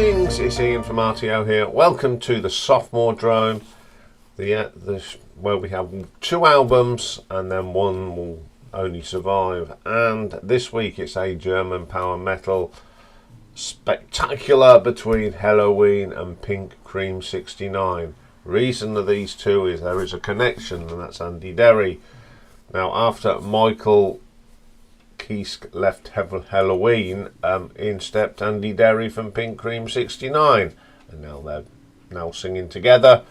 Greetings, it's Ian from RTO here. Welcome to the Sophomore Drome, where we have 2 albums and then one will only survive. And this week it's a German power metal spectacular between Helloween and Pink Cream 69. Reason of these two is there is a connection, and that's Andy Derry. Now, after Michael Kiske left Helloween, in stepped Andy Derry from Pink Cream 69, and now they're singing together,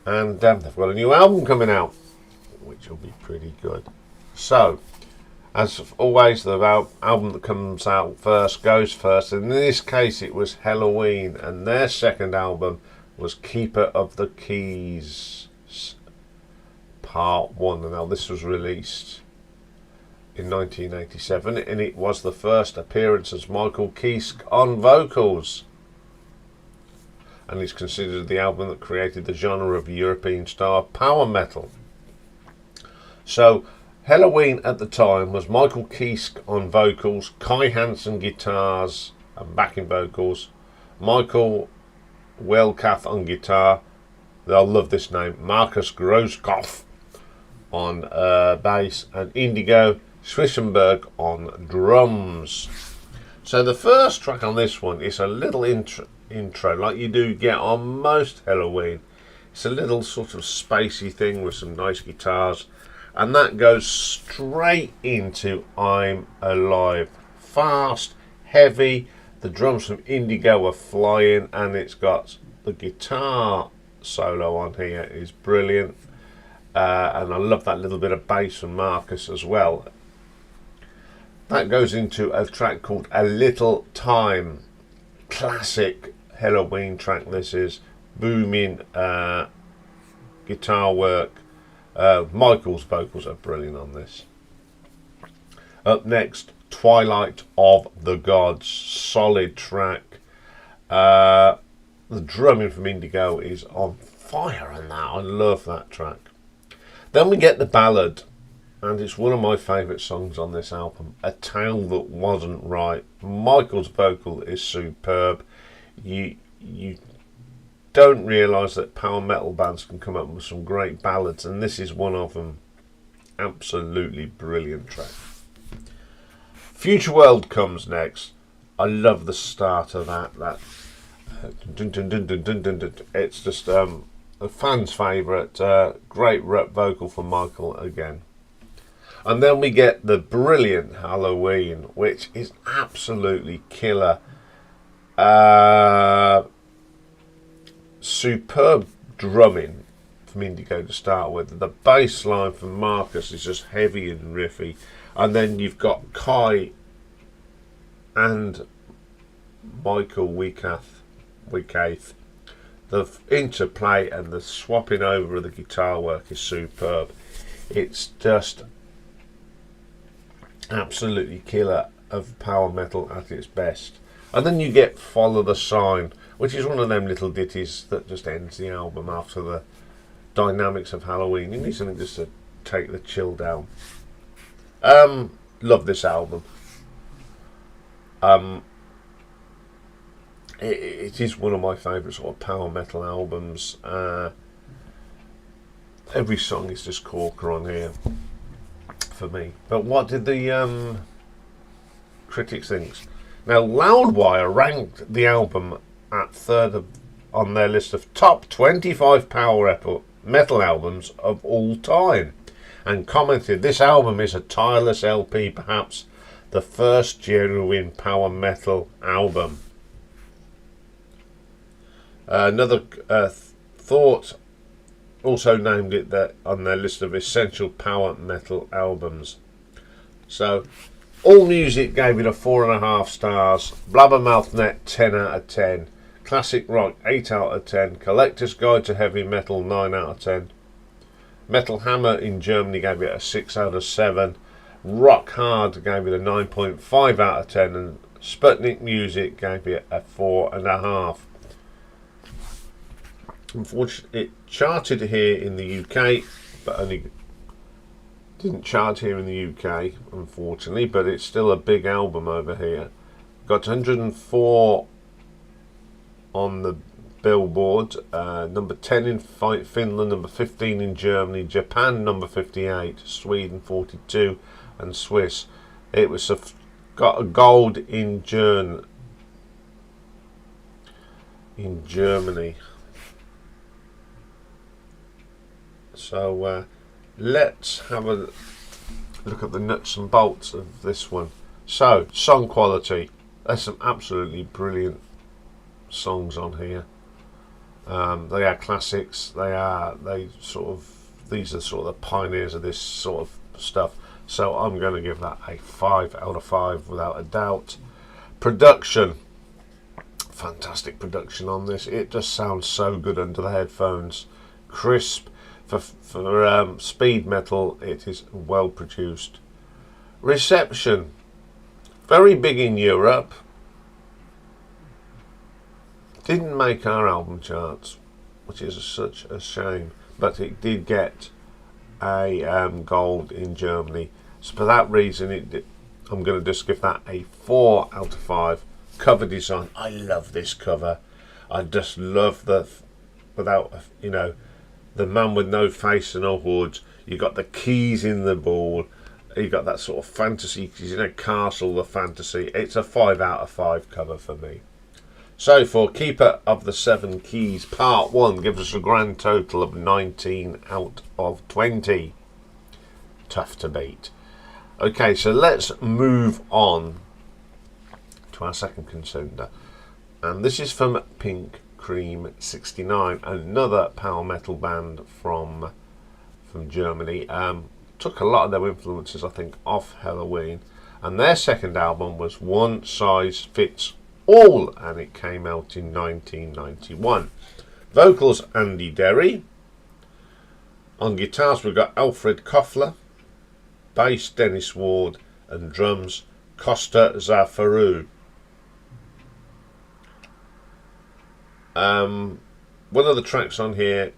and they've got a new album coming out, which will be pretty good. So, as always, the album that comes out first goes first, and in this case it was Helloween, and their second album was Keeper of the Keys Part 1, and now this was released in 1987, and it was the first appearance as Michael Kiske on vocals, and it's considered the album that created the genre of European style power metal. So Helloween at the time was Michael Kiske on vocals, Kai Hansen guitars and backing vocals, Michael Welkath on guitar, they'll love this name, Markus Groskopf on bass, and Indigo Schwissenberg on drums. So the first track on this one is a little intro like you do get on most Helloween. It's a little sort of spacey thing with some nice guitars, and that goes straight into I'm Alive. Fast, heavy, the drums from Indigo are flying, and it's got the guitar solo on here is brilliant, and I love that little bit of bass from Marcus as well. That goes into a track called A Little Time. Classic Helloween track this is. Booming guitar work. Michael's vocals are brilliant on this. Up next, Twilight of the Gods. Solid track. The drumming from Indigo is on fire on that. I love that track. Then we get the ballad, and it's one of my favourite songs on this album, A Tale That Wasn't Right. Michael's vocal is superb. You don't realise that power metal bands can come up with some great ballads, and this is one of them. Absolutely brilliant track. Future World comes next. I love the start of that. It's just a fan's favourite. Great rep vocal from Michael again. And then we get the brilliant Helloween, which is absolutely killer. Superb drumming from Indigo to start with. The bass line from Marcus is just heavy and riffy. And then you've got Kai and Michael Welkath. The interplay and the swapping over of the guitar work is superb. It's just absolutely killer of power metal at its best. And then you get Follow the Sign, which is one of them little ditties that just ends the album after the dynamics of Helloween. You need something just to take the chill down. Love this album. It is one of my favourite sort of power metal albums. Every song is just corker on here for me. But what did the critics think? Now, Loudwire ranked the album at third on their list of top 25 power metal albums of all time, and commented, "This album is a tireless LP, perhaps the first genuine power metal album." Another thought also named it that on their list of essential power metal albums. So All Music gave it a 4.5 stars. Blabbermouth.net 10 out of 10. Classic Rock 8 out of 10. Collector's Guide to Heavy Metal 9 out of 10. Metal Hammer in Germany gave it a 6 out of 7. Rock Hard gave it a 9.5 out of 10, and Sputnik Music gave it a 4.5. Unfortunately, it charted here in the UK, but only didn't chart here in the UK, unfortunately, but it's still a big album over here. Got 104 on the Billboard, number 10 in Finland, number 15 in Germany, Japan number 58, Sweden 42, and Swiss. It was got a gold in Germany. So let's have a look at the nuts and bolts of this one. So, song quality. There's some absolutely brilliant songs on here. They are classics. These are sort of the pioneers of this sort of stuff. So I'm going to give that a 5 out of 5 without a doubt. Production. Fantastic production on this. It just sounds so good under the headphones. Crisp. For speed metal, it is well produced. Reception. Very big in Europe. Didn't make our album charts, which is such a shame, but it did get a gold in Germany. So for that reason, I'm going to just give that a 4 out of 5. Cover design. I love this cover. I just love the man with no face and no hoods. You got the keys in the ball. You got that sort of fantasy, castle, the fantasy. It's a 5 out of 5 cover for me. So for Keeper of the Seven Keys, part 1 gives us a grand total of 19 out of 20. Tough to beat. Okay, so let's move on to our second contender. And this is from Pink Cream 69, another power metal band from Germany. Took a lot of their influences, I think, off Helloween. And their second album was One Size Fits All, and it came out in 1991. Vocals, Andy Derry. On guitars we've got Alfred Koffler, bass Dennis Ward, and drums Costa Zafaru. One of the tracks on here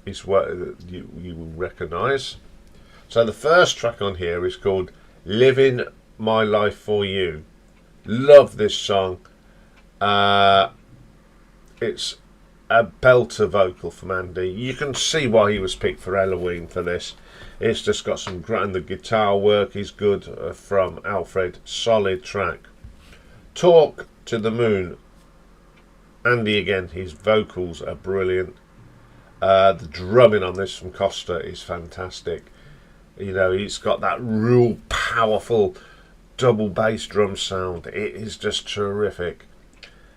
is what you will recognise. So the first track on here is called Living My Life For You. Love this song. It's a belter vocal from Andy. You can see why he was picked for Helloween for this. It's just got some and the guitar work is good from Alfred. Solid track. Talk to the Moon. Andy again, his vocals are brilliant. The drumming on this from Costa is fantastic. He's got that real powerful double bass drum sound. It is just terrific.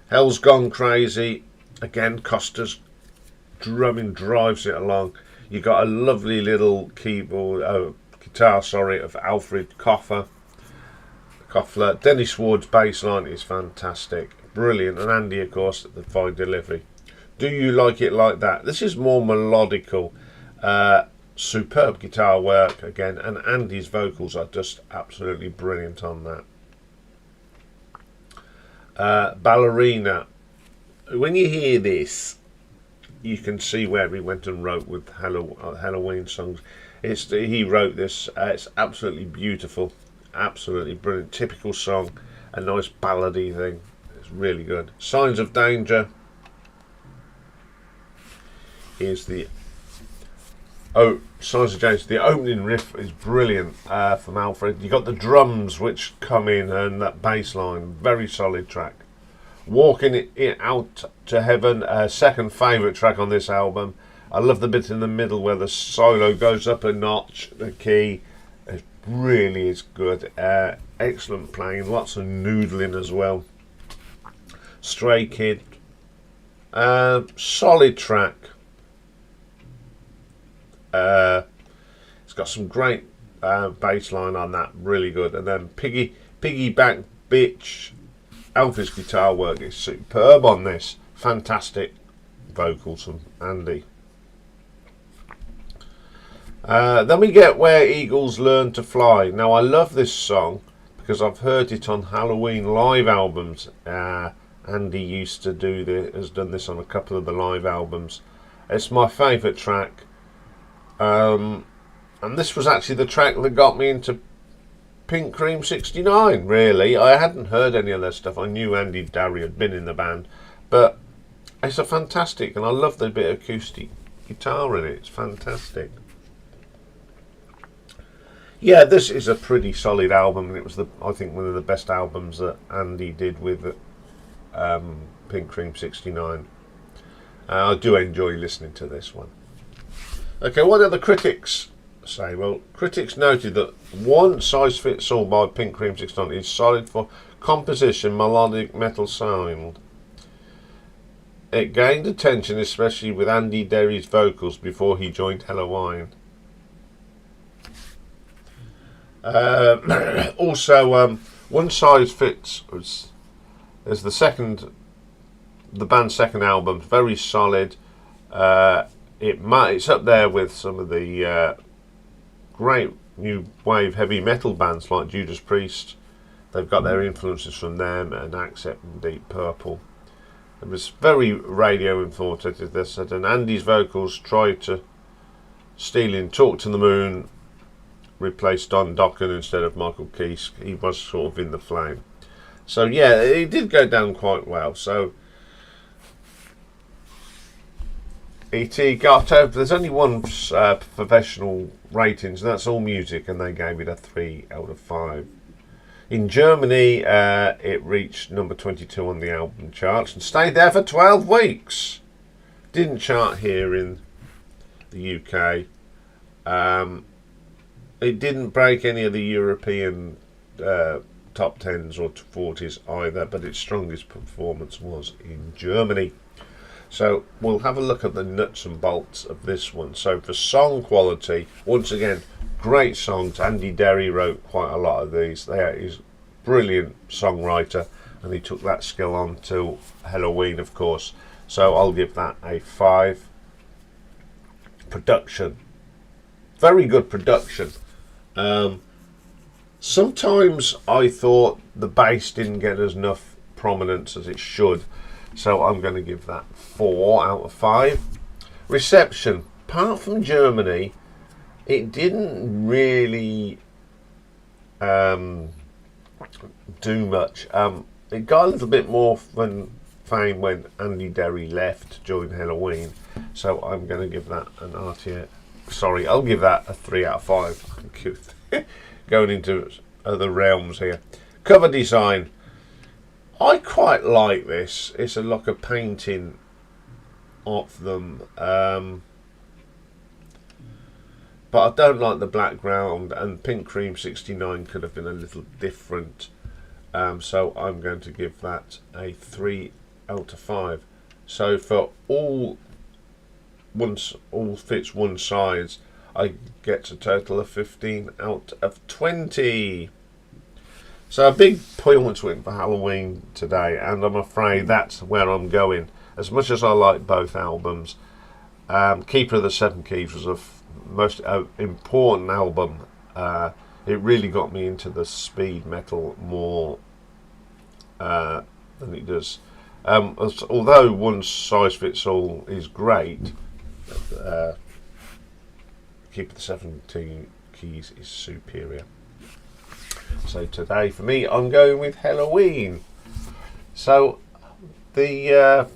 Hell's Gone Crazy. Again, Costa's drumming drives it along. You got a lovely little guitar of Alfred Koffler. Dennis Ward's bass line is fantastic. Brilliant. And Andy, of course, at the fine delivery. Do You Like It Like That? This is more melodical. Superb guitar work again, and Andy's vocals are just absolutely brilliant on that. Ballerina. When you hear this, you can see where he went and wrote with Helloween songs. He wrote this. It's absolutely beautiful, absolutely brilliant. Typical song, a nice ballady thing. It's really good. Signs of Danger is the Signs of Danger. The opening riff is brilliant from Alfred. You got the drums which come in and that bass line. Very solid track. Walking It Out to Heaven, second favourite track on this album. I love the bit in the middle where the solo goes up a notch, the key. It really is good. Excellent playing, lots of noodling as well. Stray Kid, solid track. It's got some great bass line on that, really good. And then Piggyback Bitch. Alfie's guitar work is superb on this. Fantastic vocals from Andy. Then we get Where Eagles Learn to Fly. Now I love this song because I've heard it on Helloween live albums. Andy used to do this, has done this on a couple of the live albums. It's my favourite track. And this was actually the track that got me into Pink Cream 69, really. I hadn't heard any of their stuff. I knew Andy Derry had been in the band, But it's a fantastic, and I love the bit of acoustic guitar in it. It's fantastic. Yeah, this is a pretty solid album, and it was, I think, one of the best albums that Andy did with Pink Cream 69. I do enjoy listening to this one. Okay, what do the critics say? Well, critics noted that One Size Fits All by Pink Cream 69 is solid for composition, melodic metal sound. It gained attention, especially with Andy Derry's vocals before he joined Helloween. Also, One Size Fits is the band's second album. Very solid. It's up there with some of the great new wave heavy metal bands like Judas Priest. They've got their influences from them, and Accept and Deep Purple. It was very radio influenced, this, and Andy's vocals tried to steal in Talk to the Moon, replaced Don Dokken instead of Michael Kiske. He was sort of in the flame. So yeah, it did go down quite well. So E.T. got over. There's only one professional ratings, and that's All Music, and they gave it a 3 out of 5. In Germany, it reached number 22 on the album charts and stayed there for 12 weeks. Didn't chart here in the UK. It didn't break any of the European top 10s or 40s either, but its strongest performance was in Germany. So we'll have a look at the nuts and bolts of this one. So for song quality, once again, great songs. Andy Derry wrote quite a lot of these. He's a brilliant songwriter, and he took that skill on to Helloween, of course. So I'll give that a 5. Production, very good production. Sometimes I thought the bass didn't get as enough prominence as it should, so I'm going to give that 4 out of 5. Reception, apart from Germany, it didn't really do much. It got a little bit more fame when Andy Derry left to join Helloween, so I'm going to give that an RTA. Sorry, I'll give that a 3 out of 5. Going into other realms here. Cover design. I quite like this. It's like a painting of them. But I don't like the background, and Pink Cream 69 could have been a little different. So I'm going to give that a 3 out of 5. So for all fits one size, I get a total of 15 out of 20. So a big points win for Helloween today, and I'm afraid that's where I'm going. As much as I like both albums, Keeper of the Seven Keys was a most important album. It really got me into the speed metal more than it does. Although One Size Fits All is great, Keeper of the Seven Keys is superior. So today, for me, I'm going with Helloween. So the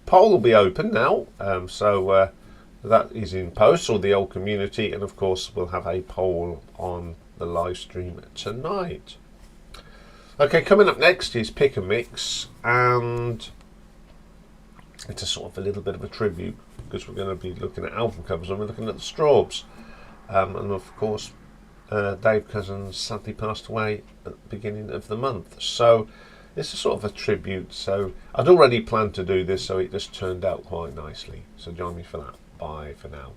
poll will be open now. So that is in post or the old community, and of course we'll have a poll on the live stream tonight. Okay, coming up next is Pick a Mix, and it's a sort of a little bit of a tribute, because we're going to be looking at album covers and we're looking at the Strawbs. And of course, Dave Cousins sadly passed away at the beginning of the month. So it's a sort of a tribute. So I'd already planned to do this, so it just turned out quite nicely. So join me for that. Bye for now.